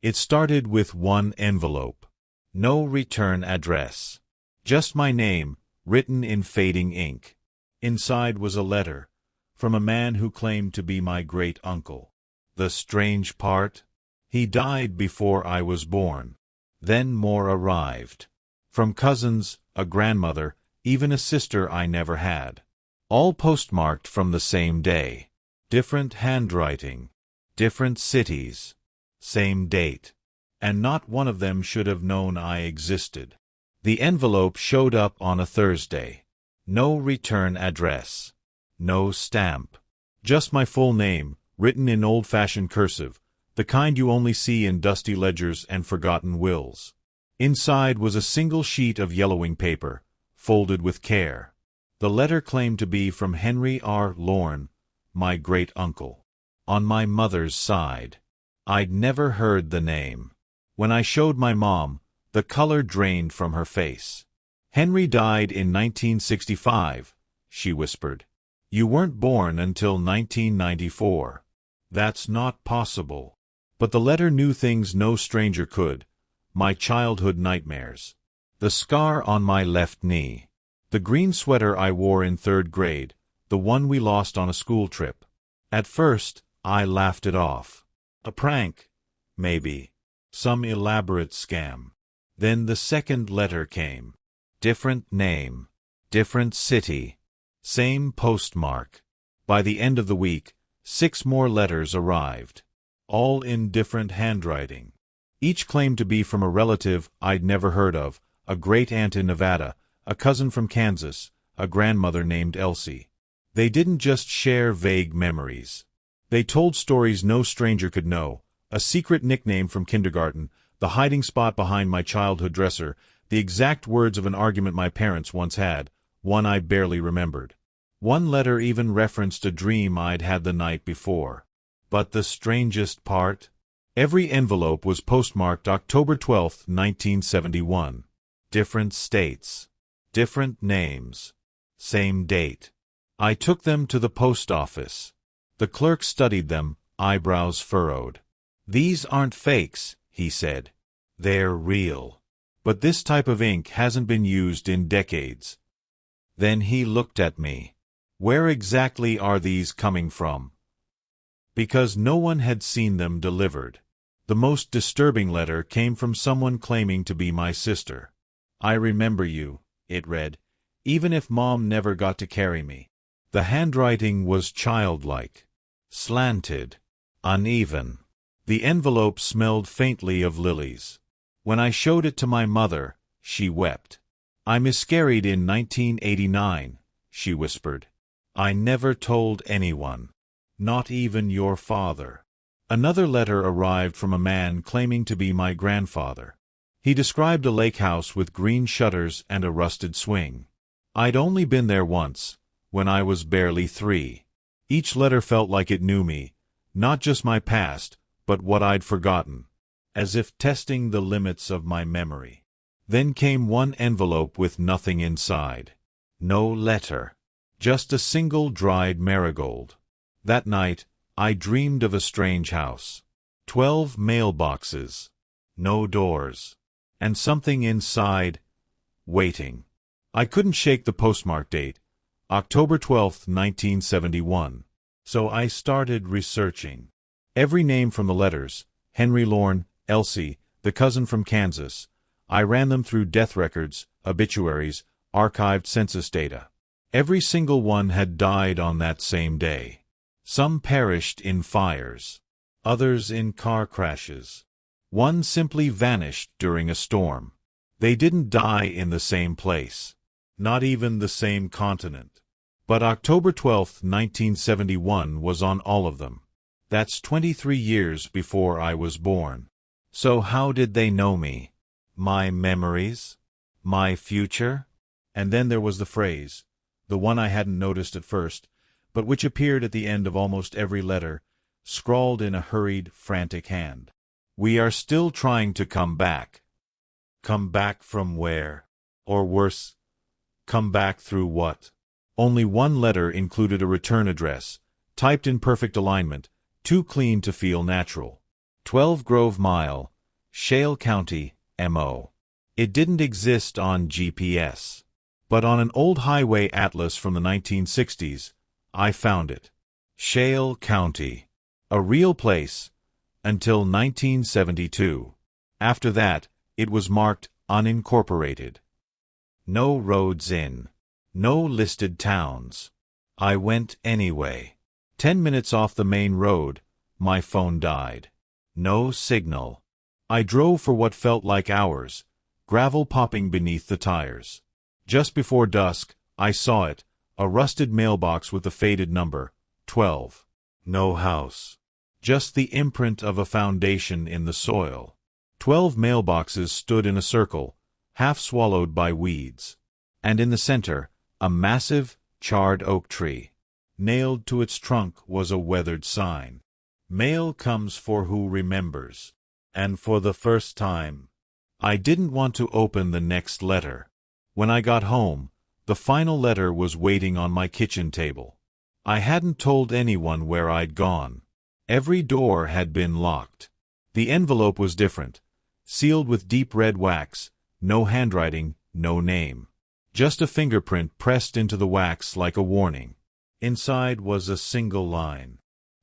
It started with one envelope. No return address. Just my name, written in fading ink. Inside was a letter, from a man who claimed to be my great-uncle. The strange part? He died before I was born. Then more arrived. From cousins, a grandmother, even a sister I never had. All postmarked from the same day. Different handwriting. Different cities. Same date. And not one of them should have known I existed. The envelope showed up on a Thursday. No return address. No stamp. Just my full name, written in old-fashioned cursive, the kind you only see in dusty ledgers and forgotten wills. Inside was a single sheet of yellowing paper, folded with care. The letter claimed to be from Henry R. Lorne, my great-uncle. On my mother's side. I'd never heard the name. When I showed my mom, the color drained from her face. "Henry died in 1965, she whispered. "You weren't born until 1994. "That's not possible." But the letter knew things no stranger could. My childhood nightmares. The scar on my left knee. The green sweater I wore in 3rd grade, the one we lost on a school trip. At first, I laughed it off. A prank, maybe. Some elaborate scam. Then the second letter came. Different name. Different city. Same postmark. By the end of the week, 6 more letters arrived. All in different handwriting. Each claimed to be from a relative I'd never heard of, a great-aunt in Nevada, a cousin from Kansas, a grandmother named Elsie. They didn't just share vague memories. They told stories no stranger could know, a secret nickname from kindergarten, the hiding spot behind my childhood dresser, the exact words of an argument my parents once had, one I barely remembered. One letter even referenced a dream I'd had the night before. But the strangest part? Every envelope was postmarked October 12, 1971. Different states. Different names. Same date. I took them to the post office. The clerk studied them, eyebrows furrowed. "These aren't fakes," he said. "They're real. But this type of ink hasn't been used in decades." Then he looked at me. "Where exactly are these coming from?" Because no one had seen them delivered. The most disturbing letter came from someone claiming to be my sister. "I remember you," it read, "even if Mom never got to carry me." The handwriting was childlike. Slanted. Uneven. The envelope smelled faintly of lilies. When I showed it to my mother, she wept. "I miscarried in 1989, she whispered. "I never told anyone. Not even your father." Another letter arrived from a man claiming to be my grandfather. He described a lake house with green shutters and a rusted swing. I'd only been there once, when I was barely 3. Each letter felt like it knew me, not just my past, but what I'd forgotten, as if testing the limits of my memory. Then came one envelope with nothing inside. No letter. Just a single dried marigold. That night, I dreamed of a strange house. 12 mailboxes. No doors. And something inside, waiting. I couldn't shake the postmark date, October 12, 1971. So I started researching. Every name from the letters, Henry Lorne, Elsie, the cousin from Kansas. I ran them through death records, obituaries, archived census data. Every single one had died on that same day. Some perished in fires. Others in car crashes. One simply vanished during a storm. They didn't die in the same place. Not even the same continent. But October 12, 1971 was on all of them. That's 23 years before I was born. So how did they know me? My memories? My future? And then there was the phrase, the one I hadn't noticed at first, but which appeared at the end of almost every letter, scrawled in a hurried, frantic hand. "We are still trying to come back." Come back from where? Or worse, come back through what? Only one letter included a return address, typed in perfect alignment, too clean to feel natural. 12 Grove Mile, Shale County, MO. It didn't exist on GPS. But on an old highway atlas from the 1960s, I found it. Shale County. A real place. Until 1972. After that, it was marked unincorporated. No roads in. No listed towns. I went anyway. 10 minutes off the main road, my phone died. No signal. I drove for what felt like hours, gravel popping beneath the tires. Just before dusk, I saw it, a rusted mailbox with a faded number, 12. No house. Just the imprint of a foundation in the soil. 12 mailboxes stood in a circle, half swallowed by weeds. And in the center, a massive, charred oak tree. Nailed to its trunk was a weathered sign. Mail comes for who remembers. And for the first time, I didn't want to open the next letter. When I got home, the final letter was waiting on my kitchen table. I hadn't told anyone where I'd gone. Every door had been locked. The envelope was different, sealed with deep red wax, no handwriting, no name. Just a fingerprint pressed into the wax like a warning. Inside was a single line.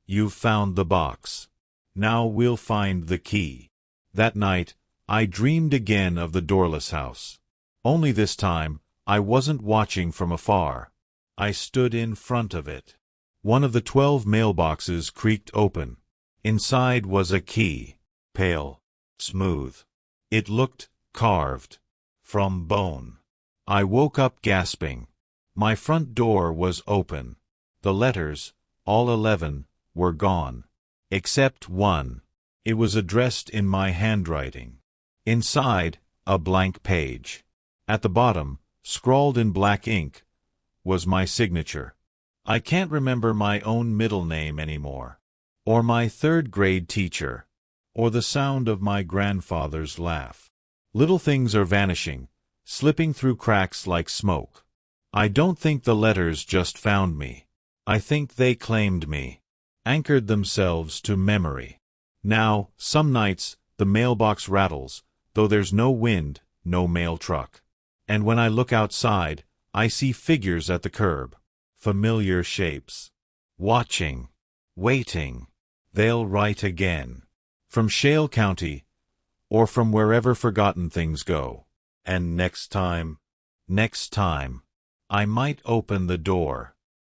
You've found the box. Now we'll find the key. That night, I dreamed again of the doorless house. Only this time, I wasn't watching from afar. I stood in front of it. One of the 12 mailboxes creaked open. Inside was a key. Pale. Smooth. It looked carved. From bone. I woke up gasping. My front door was open. The letters, all 11, were gone. Except one. It was addressed in my handwriting. Inside, a blank page. At the bottom, scrawled in black ink, was my signature. I can't remember my own middle name anymore. Or my third-grade teacher. Or the sound of my grandfather's laugh. Little things are vanishing, slipping through cracks like smoke. I don't think the letters just found me. I think they claimed me. Anchored themselves to memory. Now, some nights, the mailbox rattles, though there's no wind, no mail truck. And when I look outside, I see figures at the curb. Familiar shapes. Watching. Waiting. They'll write again. From Shale County, or from wherever forgotten things go. And next time, I might open the door.